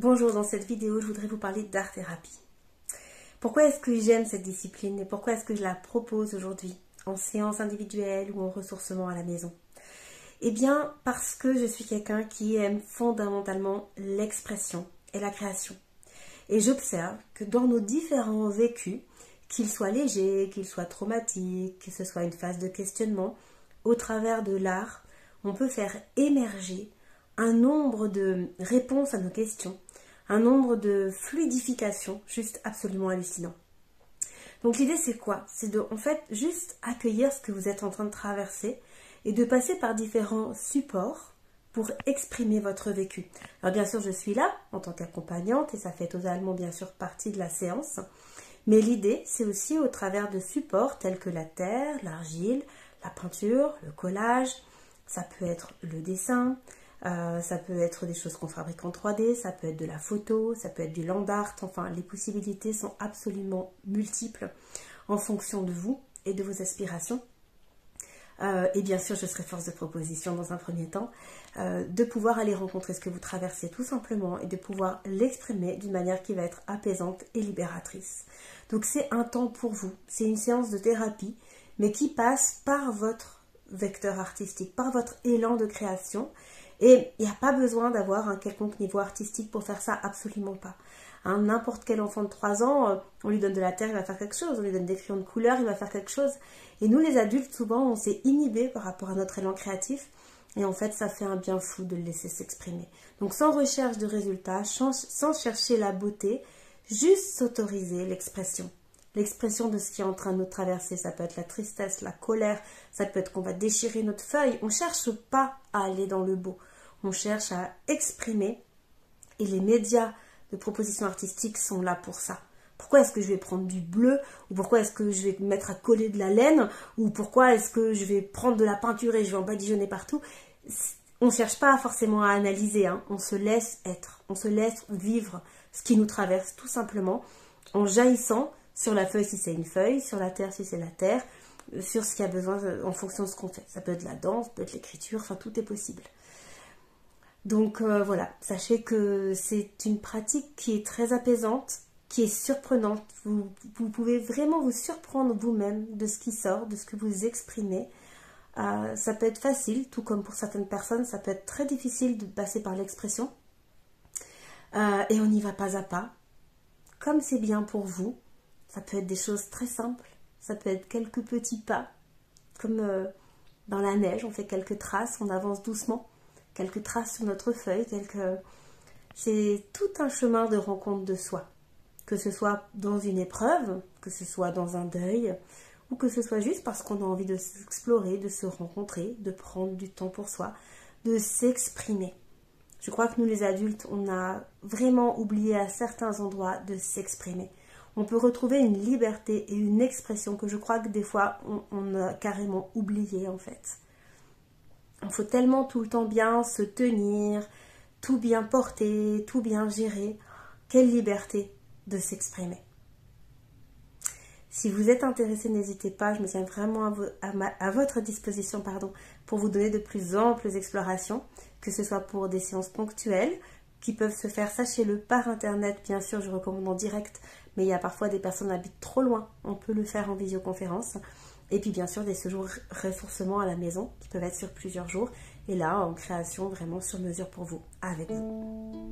Bonjour, dans cette vidéo, je voudrais vous parler d'art-thérapie. Pourquoi est-ce que j'aime cette discipline et pourquoi est-ce que je la propose aujourd'hui en séance individuelle ou en ressourcement à la maison? Eh bien, parce que je suis quelqu'un qui aime fondamentalement l'expression et la création. Et j'observe que dans nos différents vécus, qu'ils soient légers, qu'ils soient traumatiques, que ce soit une phase de questionnement, au travers de l'art, on peut faire émerger un nombre de réponses à nos questions, un nombre de fluidifications juste absolument hallucinant. Donc l'idée c'est quoi? C'est de en fait juste accueillir ce que vous êtes en train de traverser et de passer par différents supports pour exprimer votre vécu. Alors bien sûr je suis là en tant qu'accompagnante et ça fait totalement bien sûr partie de la séance, mais l'idée c'est aussi au travers de supports tels que la terre, l'argile, la peinture, le collage, ça peut être le dessin, ça peut être des choses qu'on fabrique en 3D, ça peut être de la photo, ça peut être du land art, enfin les possibilités sont absolument multiples en fonction de vous et de vos aspirations. Et bien sûr je serai force de proposition dans un premier temps, de pouvoir aller rencontrer ce que vous traversez tout simplement et de pouvoir l'exprimer d'une manière qui va être apaisante et libératrice. Donc c'est un temps pour vous, c'est une séance de thérapie mais qui passe par votre vecteur artistique, par votre élan de création. Et il n'y a pas besoin d'avoir un quelconque niveau artistique pour faire ça, absolument pas. N'importe quel enfant de 3 ans, on lui donne de la terre, il va faire quelque chose. On lui donne des crayons de couleur, il va faire quelque chose. Et nous, les adultes, souvent, on s'est inhibés par rapport à notre élan créatif. Et en fait, ça fait un bien fou de le laisser s'exprimer. Donc, sans recherche de résultats, sans chercher la beauté, juste s'autoriser l'expression. L'expression de ce qui est en train de nous traverser, ça peut être la tristesse, la colère, ça peut être qu'on va déchirer notre feuille. On ne cherche pas à aller dans le beau, on cherche à exprimer et les médias de propositions artistiques sont là pour ça. Pourquoi est-ce que je vais prendre du bleu ou pourquoi est-ce que je vais me mettre à coller de la laine ou pourquoi est-ce que je vais prendre de la peinture et je vais en badigeonner partout? On ne cherche pas forcément à analyser, hein. On se laisse être, on se laisse vivre ce qui nous traverse tout simplement en jaillissant sur la feuille si c'est une feuille, sur la terre si c'est la terre, sur ce qu'il y a besoin en fonction de ce qu'on fait. Ça peut être la danse, ça peut être l'écriture, enfin tout est possible. Donc voilà, sachez que c'est une pratique qui est très apaisante, qui est surprenante. Vous pouvez vraiment vous surprendre vous-même de ce qui sort, de ce que vous exprimez. Ça peut être facile, tout comme pour certaines personnes, ça peut être très difficile de passer par l'expression. Et on y va pas à pas, comme c'est bien pour vous. Ça peut être des choses très simples, ça peut être quelques petits pas, comme dans la neige, on fait quelques traces, on avance doucement, quelques traces sur notre feuille, c'est tout un chemin de rencontre de soi, que ce soit dans une épreuve, que ce soit dans un deuil, ou que ce soit juste parce qu'on a envie de s'explorer, de se rencontrer, de prendre du temps pour soi, de s'exprimer. Je crois que nous les adultes, on a vraiment oublié à certains endroits de s'exprimer. On peut retrouver une liberté et une expression que je crois que des fois on a carrément oublié en fait. Il faut tellement tout le temps bien se tenir, tout bien porter, tout bien gérer. Quelle liberté de s'exprimer. Si vous êtes intéressé, n'hésitez pas, je me tiens vraiment à votre disposition pour vous donner de plus amples explorations, que ce soit pour des séances ponctuelles, qui peuvent se faire, sachez-le, par internet, bien sûr, je recommande en direct, mais il y a parfois des personnes qui habitent trop loin, on peut le faire en visioconférence, et puis bien sûr des séjours ressourcement à la maison, qui peuvent être sur plusieurs jours, et là, en création vraiment sur mesure pour vous, avec vous.